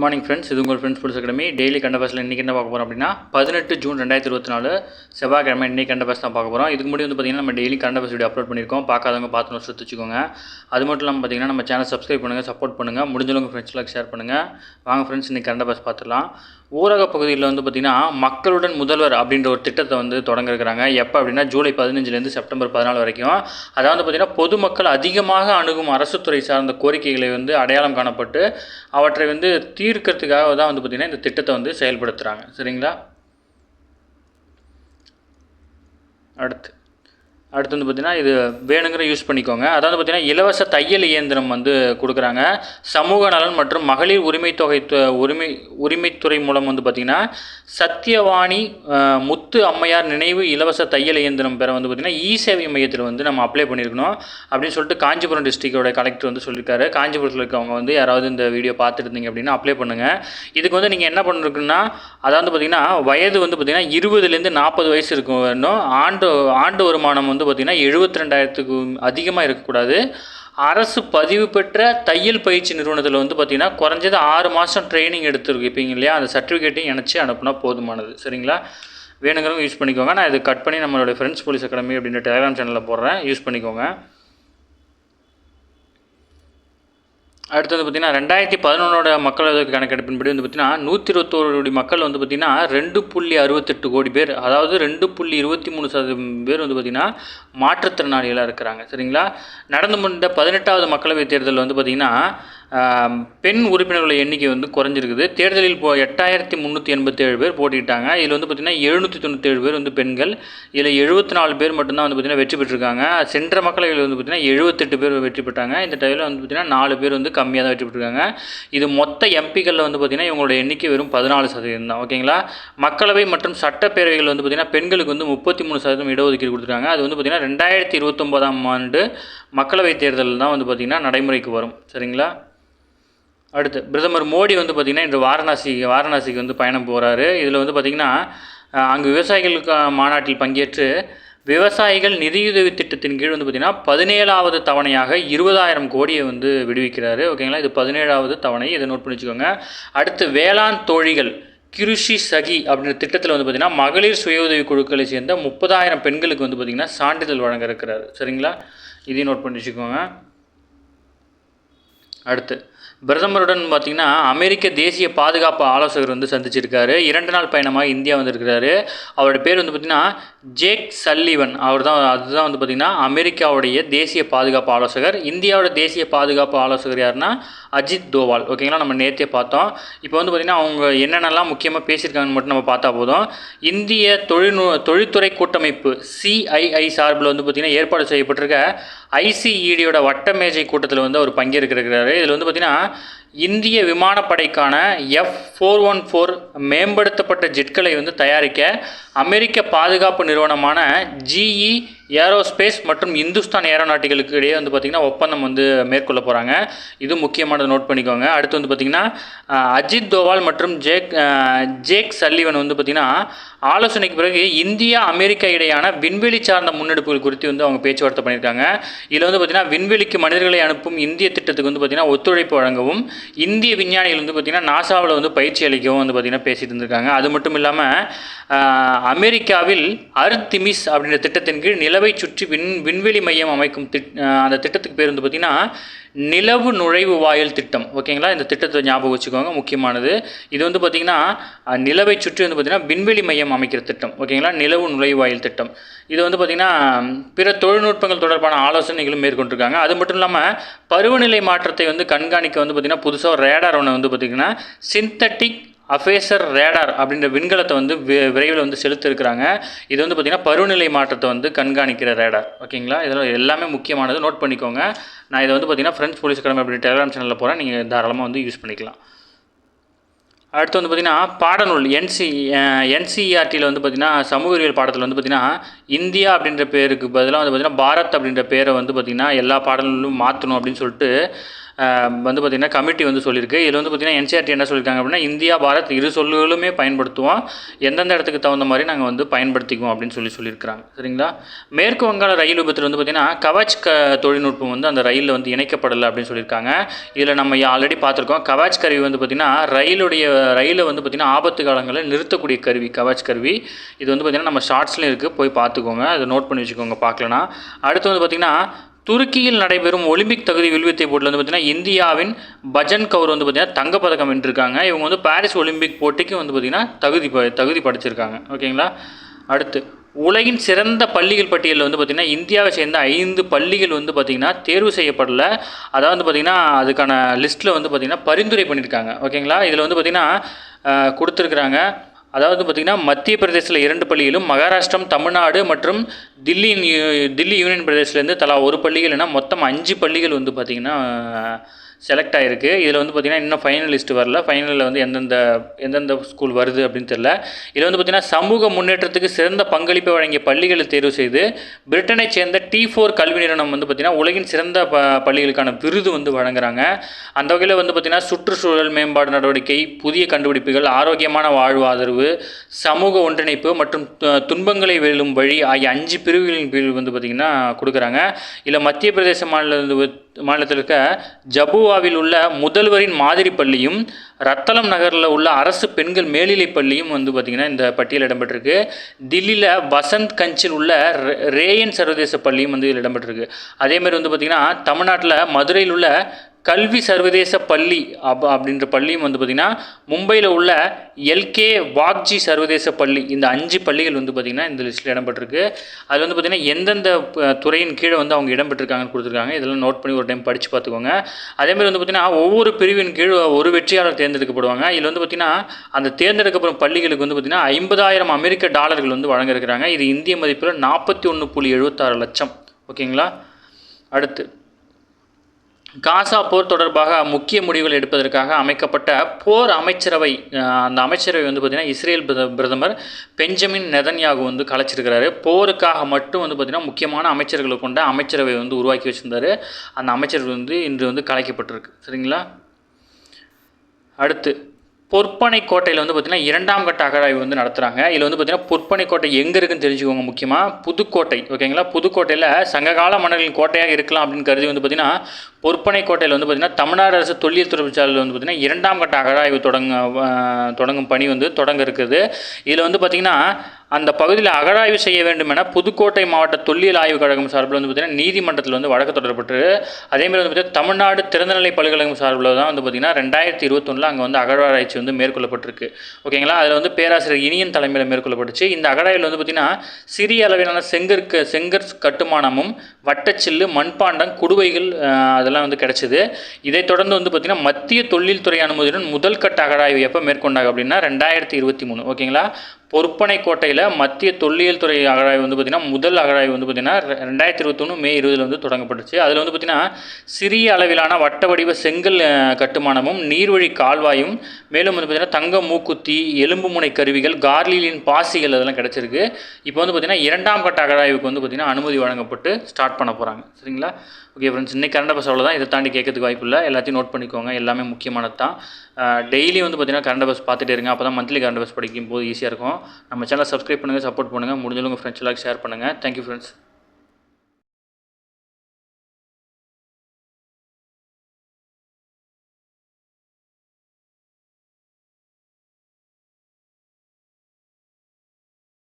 Morning friends, இது உங்கள் friends bulls academy. Daily கண்ட பஸ்ஸில் இன்றைக்கி என்ன பார்க்க போகிறோம் அப்படின்னா 18 ஜூன் 2024 செவ்வாய்க்கிழமை இன்றைக்கி கண்ட பஸ் தான் பார்க்க போகிறோம். இதுக்கு முன்னாடி பார்த்திங்கன்னா நம்ம டெய்லி கண்ட பஸ் வீடியோ அப்லோட் பண்ணியிருக்கோம். பார்க்காதவங்க பார்த்து நோட்ஸ் வச்சுக்கோங்க. அது மட்டும் இல்லாமல் பார்த்திங்கன்னா நம்ம சேனல் சப்ஸ்கிரைப் பண்ணுங்கள், சப்போர்ட் பண்ணுங்கள், முடிஞ்சவங்க ஃப்ரெண்ட்ஸ்லாம் ஷேர் பண்ணுங்கள். வாங்க ஃப்ரெண்ட்ஸ், இன்றைக்கி கண்ட பஸ் பார்த்துடலாம். ஊரக பகுதியில் பார்த்திங்கன்னா மக்களுடன் முதல்வர் அப்படின்ற ஒரு திட்டத்தை தொடங்க இருக்கிறாங்க. எப்போ அப்படின்னா ஜூலை 15 செப்டம்பர் 14 வரைக்கும். அதாவது பார்த்திங்கன்னா பொதுமக்கள் அதிகமாக அணுகும் அரசு துறை சார்ந்த கோரிக்கைகளை அடையாளம் காணப்பட்டு அவற்றை தீர்க்கிறதுக்காக தான் பார்த்திங்கன்னா இந்த திட்டத்தை செயல்படுத்துகிறாங்க. சரிங்களா? அடுத்து பார்த்திங்கன்னா இது வேணுங்கிற யூஸ் பண்ணிக்கோங்க. அதாவது பார்த்திங்கன்னா இலவச தையல் இயந்திரம் கொடுக்குறாங்க. சமூக நலன் மற்றும் மகளிர் உரிமைத்துறை மூலம் பார்த்திங்கன்னா சத்தியவாணி முத்து அம்மையார் நினைவு இலவச தையல் இயந்திரம் பெற பார்த்திங்கன்னா இ சேவை மையத்தில் நம்ம அப்ளை பண்ணியிருக்கணும் அப்படின்னு சொல்லிட்டு காஞ்சிபுரம் டிஸ்ட்ரிக்டோட கலெக்டர் சொல்லியிருக்காரு. காஞ்சிபுரத்தில் இருக்கவங்க யாராவது இந்த வீடியோ பார்த்துருந்தீங்க அப்படின்னா அப்ளை பண்ணுங்கள். இதுக்கு நீங்கள் என்ன பண்ணிருக்குன்னா, அதாவது பார்த்திங்கன்னா வயது பார்த்திங்கன்னா 20லேருந்து 40 வயசு இருக்கும் வேணும். ஆண்டு வருமானம் பார்த்திங்கன்னா 72,000க்கு அதிகமாக இருக்கக்கூடாது. அரசு பதிவு பெற்ற தையல் பயிற்சி நிறுவனத்தில் பார்த்திங்கன்னா குறைஞ்சது 6 மாதம் ட்ரைனிங் எடுத்துருப்பீங்க இல்லையா, அந்த சர்டிஃபிகேட்டையும் இணைச்சி அனுப்புனா போதுமானது. சரிங்களா? வேணுங்கிறவங்க யூஸ் பண்ணிக்கோங்க. நான் இது கட் பண்ணி நம்மளுடைய ஃப்ரெண்ட்ஸ் போலீஸ் அகாடமி அப்படின்ற டெலிகிராம் சேனலில் போடுறேன், யூஸ் பண்ணிக்கோங்க. அடுத்தது பார்த்திங்கன்னா 2011 மக்களவை கணக்கெடுப்பின்படி பார்த்திங்கன்னா 121 கோடி மக்கள் பார்த்திங்கன்னா 2.68 கோடி பேர், அதாவது 2.23% பேர் பார்த்திங்கன்னா மாற்றுத்திறனாளிகளாக இருக்கிறாங்க. சரிங்களா? நடந்து முடிந்த 18வது மக்களவைத் தேர்தலில் பார்த்திங்கன்னா பெண் உறுப்பினர்கள் எண்ணிக்கை குறைஞ்சிருக்குது. தேர்தலில் 8387 பேர் போட்டிட்டாங்க. இதில் பார்த்திங்கன்னா 797 பேர் பெண்கள். இதில் 74 பேர் மட்டும்தான் பார்த்திங்கன்னா வெற்றி பெற்றிருக்காங்க. சென்ற மக்களவையில் பார்த்திங்கன்னா 78 பேர் வெற்றி பெற்றாங்க. இந்த டைமில் பார்த்திங்கன்னா 4 பேர் கம்மியாக தான் வெற்றி பெற்றிருக்காங்க. இது மொத்த எம்பிக்களில் பார்த்திங்கன்னா இவங்களோட எண்ணிக்கை வெறும் 14% தான். ஓகேங்களா? மக்களவை மற்றும் சட்டப்பேரவைகள் பார்த்திங்கன்னா பெண்களுக்கு 33% இடஒதுக்கீடு கொடுத்துருக்காங்க. அது பார்த்திங்கன்னா 2029ஆம் ஆண்டு மக்களவைத் தேர்தலில் தான் பார்த்திங்கன்னா நடைமுறைக்கு வரும். சரிங்களா? அடுத்து பிரதமர் மோடி பார்த்திங்கன்னா இன்று வாரணாசிக்கு பயணம் போகிறாரு. இதில் பார்த்திங்கன்னா அங்கு விவசாயிகளுக்கு மாநாட்டில் பங்கேற்று விவசாயிகள் நிதியுதவி திட்டத்தின் கீழ் பார்த்திங்கன்னா 17வது தவணையாக 20,000 கோடியை விடுவிக்கிறாரு. ஓகேங்களா? இது 17வது தவணை, இதை நோட் பண்ணி வச்சுக்கோங்க. அடுத்து வேளாண் தோழிகள் கிருஷி சகி அப்படின்ற திட்டத்தில் பார்த்திங்கன்னா மகளிர் சுய உதவி குழுக்களை சேர்ந்த 30,000 பெண்களுக்கு பார்த்திங்கன்னா சான்றிதழ் வழங்க இருக்கிறார். சரிங்களா? இதையும் நோட் பண்ணி வச்சுக்கோங்க. அடுத்து பிரதமருடன் பார்த்திங்கன்னா அமெரிக்க தேசிய பாதுகாப்பு ஆலோசகர் சந்திச்சிருக்காரு. 2 நாள் பயணமாக இந்தியா வந்திருக்கிறாரு. அவரோட பேர் பார்த்திங்கன்னா ஜேக் சல்லிவன். அதுதான் பார்த்திங்கன்னா அமெரிக்காவுடைய தேசிய பாதுகாப்பு ஆலோசகர். இந்தியாவோட தேசிய பாதுகாப்பு ஆலோசகர் யாருன்னா அஜித் தோவால். ஓகேங்களா? நம்ம நேற்றே பார்த்தோம். இப்போ பார்த்திங்கன்னா அவங்க என்னென்னலாம் முக்கியமாக பேசியிருக்காங்கன்னு மட்டும் நம்ம பார்த்தா போதும். இந்திய தொழில்துறை கூட்டமைப்பு CII சார்பில் பார்த்திங்கன்னா ஏற்பாடு செய்யப்பட்டிருக்க ICEDயோட வட்டமேஜை கூட்டத்தில் அவர் பங்கேற்கிறாரு. இதில் பார்த்திங்கன்னா இந்திய விமானப்படைக்கான F414 மேம்படுத்தப்பட்ட ஜெட்களை தயாரிக்க அமெரிக்க பாதுகாப்பு நிறுவனமான GE ஏரோஸ்பேஸ் மற்றும் இந்துஸ்தான் ஏரோநாட்டிகளுக்கு இடையே பார்த்திங்கன்னா ஒப்பந்தம் மேற்கொள்ள போகிறாங்க. இது முக்கியமானது, நோட் பண்ணிக்கோங்க. அடுத்து பார்த்திங்கன்னா அஜித் தோவால் மற்றும் ஜேக் சல்லிவன் பார்த்திங்கன்னா ஆலோசனைக்கு பிறகு இந்தியா அமெரிக்கா இடையான விண்வெளி சார்ந்த முன்னெடுப்புகள் குறித்து அவங்க பேச்சுவார்த்தை பண்ணியிருக்காங்க. இதில் பார்த்திங்கன்னா விண்வெளிக்கு மனிதர்களை அனுப்பும் இந்திய திட்டத்துக்கு பார்த்திங்கன்னா ஒத்துழைப்பு வழங்கவும் இந்திய விஞ்ஞானிகள் பார்த்திங்கன்னா நாசாவில் பயிற்சி அளிக்கவும் பார்த்திங்கன்னா பேசிட்டு இருந்திருக்காங்க. அது மட்டும் இல்லாமல் அமெரிக்காவில் அர்த்திமிஸ் அப்படின்ற திட்டத்தின் கீழ் நிலவை சுற்றி விண்வெளி மையம் அமைக்கும் அந்த திட்டத்துக்கு பேர் பார்த்திங்கன்னா நிலவு நுழைவு வாயில் திட்டம். ஓகேங்களா? இந்த திட்டத்தை ஞாபகம் வச்சுக்கோங்க, முக்கியமானது. இது பார்த்திங்கன்னா நிலவை சுற்றி பார்த்திங்கன்னா விண்வெளி மையம் அமைக்கிற திட்டம். ஓகேங்களா? நிலவு நுழைவு வாயில் திட்டம். இது பார்த்திங்கன்னா பிற தொழில்நுட்பங்கள் தொடர்பான ஆலோசனைகளும் மேற்கொண்டிருக்காங்க. அது மட்டும் இல்லாமல் பருவநிலை மாற்றத்தை கண்காணிக்க பார்த்திங்கன்னா புதுசாக ஒரு ரேடார் ஒன்று பார்த்திங்கன்னா சிந்தட்டிக் அஃபேசர் ரேடார் அப்படின்ற விண்கலத்தை விரைவில் செலுத்த இருக்கிறாங்க. இது பார்த்திங்கன்னா பருவநிலை மாற்றத்தை கண்காணிக்கிற ரேடார். ஓகேங்களா? இதெல்லாம் எல்லாமே முக்கியமானது, நோட் பண்ணிக்கோங்க. நான் இதை பார்த்திங்கன்னா ஃப்ரெண்ட்ஸ் போலீஸ் அகாடமி அப்படி டெலிகிராம் சேனலில் போகிறேன், நீங்கள் தாராளமாக யூஸ் பண்ணிக்கலாம். அடுத்து பார்த்திங்கன்னா பாடநூல் NCERTயில் பார்த்திங்கன்னா சமூக அறிவியல் பாடத்தில் பார்த்திங்கன்னா இந்தியா அப்படின்ற பேருக்கு பதிலாக பார்த்திங்கன்னா பாரத் அப்படின்ற பேரை பார்த்திங்கன்னா எல்லா பாடநூலும் மாற்றணும் அப்படின்னு சொல்லிட்டு வந்து பார்த்திங்கன்னா கமிட்டி வந்து சொல்லியிருக்கு. இதில் வந்து பார்த்திங்கன்னா என்சிஆர்டி என்ன சொல்லியிருக்காங்க அப்படின்னா, இந்தியா பாரத் இரு சொல்லுகளுமே பயன்படுத்துவோம், எந்தெந்த இடத்துக்கு தகுந்த மாதிரி நாங்கள் வந்து பயன்படுத்திக்குவோம் அப்படின்னு சொல்லியிருக்கிறாங்க. சரிங்களா. மேற்கு வங்காள ரயில் விபத்தில் வந்து பார்த்திங்கன்னா கவச் தொழில்நுட்பம் வந்து அந்த ரயிலில் வந்து இணைக்கப்படலை அப்படின்னு சொல்லியிருக்காங்க. இதில் நம்ம ஆல்ரெடி பார்த்துருக்கோம். கவச் கருவி வந்து பார்த்திங்கன்னா ரயிலை வந்து பார்த்திங்கன்னா ஆபத்து காலங்களில் நிறுத்தக்கூடிய கருவி கவச் கருவி. இது வந்து பார்த்திங்கன்னா நம்ம ஷார்ட்ஸ்லையும் இருக்குது, போய் பார்த்துக்கோங்க, அதை நோட் பண்ணி வச்சுக்கோங்க பார்க்கலனா. அடுத்து வந்து பார்த்திங்கன்னா துருக்கியில் நடைபெறும் ஒலிம்பிக் தகுதி வில்வித்தை போட்டியில் வந்து பார்த்திங்கன்னா இந்தியாவின் பஜன் கவுர் வந்து பார்த்திங்கன்னா தங்கப்பதக்கம் வென்றிருக்காங்க. இவங்க வந்து பாரிஸ் ஒலிம்பிக் போட்டிக்கு வந்து பார்த்திங்கன்னா தகுதி படைச்சிருக்காங்க. ஓகேங்களா. அடுத்து உலகின் சிறந்த பள்ளிகள் பட்டியலில் வந்து பார்த்திங்கன்னா இந்தியாவை சேர்ந்த 5 பள்ளிகள் வந்து பார்த்திங்கன்னா தேர்வு செய்யப்படலை. அதாவது வந்து பார்த்திங்கன்னா அதுக்கான லிஸ்ட்டில் வந்து பார்த்திங்கன்னா பரிந்துரை பண்ணியிருக்காங்க. ஓகேங்களா. இதில் வந்து பார்த்திங்கன்னா கொடுத்துருக்குறாங்க. அதாவது பார்த்திங்கன்னா மத்திய பிரதேசத்தில் 2 பள்ளிகளும், மகாராஷ்டிரம், தமிழ்நாடு மற்றும் தில்லி யூனியன் பிரதேசத்துலேருந்து தலா 1 பள்ளிகள் என மொத்தம் 5 பள்ளிகள் வந்து பார்த்திங்கன்னா செலக்ட் ஆகிருக்கு. இதில் வந்து பார்த்திங்கன்னா இன்னும் ஃபைனல் லிஸ்ட்டு வரல. ஃபைனலில் வந்து எந்தெந்த ஸ்கூல் வருது அப்படின்னு தெரியல. இதில் வந்து பார்த்திங்கன்னா சமூக முன்னேற்றத்துக்கு சிறந்த பங்களிப்பை வழங்கிய பள்ளிகளை தேர்வு செய்து பிரிட்டனை சேர்ந்த T4 கல்வி நிறுவனம் வந்து பார்த்திங்கன்னா உலகின் சிறந்த பள்ளிகளுக்கான விருது வந்து வழங்குறாங்க. அந்த வகையில் வந்து பார்த்திங்கன்னா சுற்றுச்சூழல் மேம்பாடு நடவடிக்கை, புதிய கண்டுபிடிப்புகள், ஆரோக்கியமான வாழ்வாதரவு, சமூக ஒன்றிணைப்பு மற்றும் துன்பங்களை வெல்லும் வழி ஆகிய 5 பிரிவுகளின் பிரிவு வந்து பார்த்திங்கன்னா கொடுக்குறாங்க. இதில் மத்திய பிரதேச மாநிலத்தில் இருக்க ஜபுவாவில் உள்ள முதல்வரின் மாதிரி பள்ளியும், ரத்தலம் நகரில் உள்ள அரசு பெண்கள் மேல்நிலைப் பள்ளியும் வந்து பார்த்திங்கன்னா இந்த பட்டியல் இடம்பெற்றிருக்கு. தில்லியில் வசந்த் கஞ்சில் உள்ள ரேயன் சர்வதேச பள்ளியும் வந்து இதில் இடம்பெற்றிருக்கு. அதேமாதிரி வந்து பார்த்திங்கன்னா தமிழ்நாட்டில் மதுரையில் உள்ள கல்வி சர்வதேச பள்ளி அப்படின்ற பள்ளியும் வந்து பார்த்திங்கன்னா மும்பையில் உள்ள எல்கே வாக்ஜி சர்வதேச பள்ளி, இந்த 5 பள்ளிகள் வந்து பார்த்திங்கன்னா இந்த லிஸ்ட்டில் இடம்பெற்றிருக்கு. அது வந்து பார்த்திங்கன்னா எந்தெந்த துறையின் கீழே வந்து அவங்க இடம்பெற்றிருக்காங்கன்னு கொடுத்துருக்காங்க. இதெல்லாம் நோட் பண்ணி ஒரு டைம் படித்து பார்த்துக்கோங்க. அதேமாதிரி வந்து பார்த்திங்கன்னா ஒவ்வொரு பிரிவின் கீழ் ஒரு வெற்றியாளர் தேர்ந்தெடுக்கப்படுவாங்க. இதில் வந்து பார்த்திங்கன்னா அந்த தேர்ந்தெடுக்கப்படும் பள்ளிகளுக்கு வந்து பார்த்திங்கன்னா $50,000 அமெரிக்க டாலர்கள் வந்து வழங்க இருக்கிறாங்க. இது இந்திய மதிப்பில் 41.76 லட்சம். ஓகேங்களா. அடுத்து காசா போர் தொடர்பாக முக்கிய முடிவுகள் எடுப்பதற்காக அமைக்கப்பட்ட போர் அமைச்சரவை. அந்த அமைச்சரவை வந்து பார்த்திங்கன்னா இஸ்ரேல் பிரதமர் பெஞ்சமின் நெதன்யாகு வந்து கலைச்சிருக்கிறாரு. போருக்காக மட்டும் வந்து பார்த்திங்கன்னா முக்கியமான அமைச்சர்களை கொண்ட அமைச்சரவை வந்து உருவாக்கி வச்சுருந்தார். அந்த அமைச்சரவை வந்து இன்று வந்து கலைக்கப்பட்டிருக்கு. சரிங்களா. அடுத்து பொற்பனை கோட்டையில் வந்து பார்த்திங்கன்னா 2ஆம் கட்ட அகழாய்வு வந்து நடத்துகிறாங்க. இதில் வந்து பார்த்திங்கன்னா பொற்பனை கோட்டை எங்கே இருக்குன்னு தெரிஞ்சுக்கோங்க. முக்கியமாக புதுக்கோட்டை. ஓகேங்களா. புதுக்கோட்டையில் சங்ககால மன்னர்களின் கோட்டையாக இருக்கலாம் அப்படின்னு கருதி வந்து பார்த்திங்கன்னா பொற்பனை கோட்டையில் வந்து பார்த்திங்கன்னா தமிழ்நாடு அரசு தொல்லியல் துறைச்சாலையில் வந்து பார்த்திங்கன்னா 2ஆம் கட்ட அகழாய்வு தொடங்கும் பணி வந்து தொடங்க இருக்குது. இதில் வந்து பார்த்திங்கன்னா அந்த பகுதியில் அகழாய்வு செய்ய வேண்டும் என புதுக்கோட்டை மாவட்ட தொல்லியல் ஆய்வுக் கழகம் சார்பில் வந்து பார்த்திங்கன்னா நீதிமன்றத்தில் வந்து வழக்கு தொடரப்பட்டு, அதேமாதிரி வந்து பார்த்திங்கன்னா தமிழ்நாடு திறந்தநிலை பல்கலைக்கழகம் சார்பில் தான் வந்து பார்த்திங்கன்னா 2021 அங்கே வந்து அகழ்வாராய்ச்சி வந்து மேற்கொள்ளப்பட்டிருக்கு. ஓகேங்களா. அதில் வந்து பேராசிரியர் இனியன் தலைமையில் மேற்கொள்ளப்பட்டுச்சு. இந்த அகழாய்வில் வந்து பார்த்திங்கன்னா சிறிய அளவிலான செங்கற் கட்டுமானமும், வட்டச்சில்லு, மண்பாண்டம், குடுவைகள் அதெல்லாம் வந்து கிடச்சிது. இதைத் தொடர்ந்து வந்து பார்த்திங்கன்னா மத்திய தொல்லியல் துறை அனுமதியுடன் முதல் கட்ட அகழாய்வு எப்போ மேற்கொண்டாங்க அப்படின்னா 2023. ஓகேங்களா. பொற்பனை கோட்டையில் மத்திய தொல்லியல் துறை அகழாய்வு வந்து பார்த்திங்கன்னா முதல் அகழாய்வு வந்து பார்த்திங்கன்னா 2021 மே 20 வந்து தொடங்கப்பட்டுச்சு. அதில் வந்து பார்த்திங்கன்னா சிறிய அளவிலான வட்ட வடிவ செங்கல் கட்டுமானமும், நீர்வழி கால்வாயும், மேலும் வந்து பார்த்திங்கன்னா தங்க மூக்குத்தி, எலும்பு முனை கருவிகள், கார்லியின் பாசிகள் அதெல்லாம் கிடச்சிருக்கு. இப்போ வந்து பார்த்திங்கன்னா 2ஆம் கட்ட அகழாய்வுக்கு வந்து பார்த்திங்கன்னா அனுமதி வழங்கப்பட்டு ஸ்டார்ட் பண்ண போகிறாங்க. சரிங்களா. ஓகே ஃப்ரெண்ட்ஸ், இன்றைக்கி கரண்ட் அஃபேர்ஸ் அவ்வளோதான். இதை தாண்டி கேட்கறதுக்கு வாய்ப்பு இல்லை. எல்லாத்தையும் நோட் பண்ணிக்கோங்க. எல்லாமே முக்கியமானது தான். டெய்லி வந்து பார்த்திங்கன்னா கரண்ட் அஃபேர்ஸ் பார்த்துட்டே இருங்க. அப்போ தான் மந்த்லி கரண்ட் அஃபேர்ஸ் படிக்கும் போது ஈஸியாக இருக்கும். நம்ம சேனலை சப்ஸ்கிரைப் பண்ணுங்கள், சப்போர்ட் பண்ணுங்கள். முடிஞ்சவங்க உங்கள் ஃப்ரெண்ட்ஸ் எல்லாம் ஷேர் பண்ணுங்கள். Thank you friends.